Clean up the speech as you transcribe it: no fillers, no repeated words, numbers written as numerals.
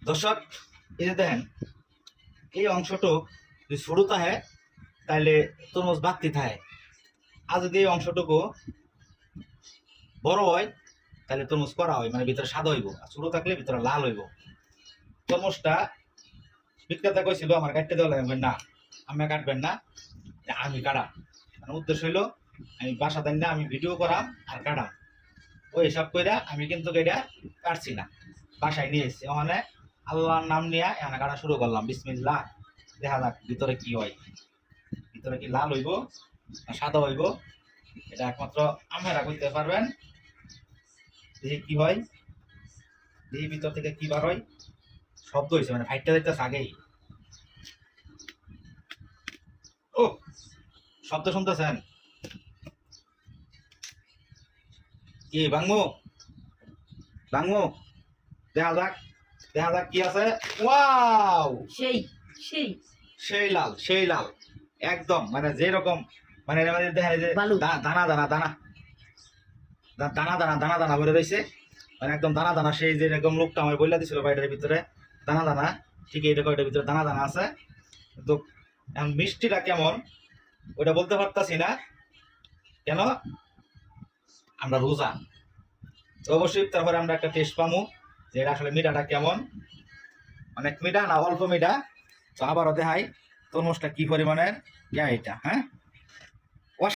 দর্শক এই যে দেখেন এই অংশটুক যদি ছোট থাকে তাহলে তরমুজ বাড়তি থাকে, আর যদি এই অংশটুকু বড় হয় তাহলে তরমুজ করা হয়, মানে ভিতরে সাদা হইব, আর ছোট থাকলে ভিতরে লাল হইব। তরমুজটা বিক্রেতা কইছিল আমার কাটতে দেওয়া লাগবে না, আমি কাটবেন না, আমি কাটাম। মানে উদ্দেশ্য হইলো আমি বাসা দেন না, আমি ভিডিও করাম আর কাটাম। ওই হিসাব কইরা আমি কিন্তু এটা কাটছি না, বাসায় নিয়ে এসেছি। মানে আল্লাহর নাম নিয়ে এখানে কাটা শুরু করলাম। বিসমিল্লাহ, দেখা যাক ভিতরে কি হয়, ভিতরে কি লাল হইব না সাদা হইব, এটা একমাত্র আমরা কইতে পারবেন। দেখি কি হয়, দেখি ভিতর থেকে কি বার হয়। শব্দ হয়েছে, মানে ফাইটটা দেখতেছে আগেই। ও শব্দ শুনতেছেন কি? ভাঙবো ভাঙবো, দেখা যাক, দেখা যাক কি আছে। ওয়াও, সেই সেই সেই লাল, সেই লাল একদম, মানে যেরকম, মানে এর মধ্যে দেখা যায় যে বালু। দানা দানা দানা দানা দানা দানা দানা ভরে রয়েছে, মানে একদম দানা দানা। সেই যেরকম লোকটা আমার বইলা দিছিল বাড়িটার ভিতরে দানা দানা, ঠিক এইরকম এটার ভিতরে দানা দানা আছে। কিন্তু এখন মিষ্টিটা কেমন ওটা বলতে পারতাছি না, কেন আমরা রোজা। তো অবশ্যই তারপরে আমরা একটা টেস্ট পামু যে এটা আসলে মিঠাটা কেমন, অনেক মিঠা না অল্প মিঠা। তো আবারও দেখাই তরমুজটা কি পরিমাণের এটা। হ্যাঁ,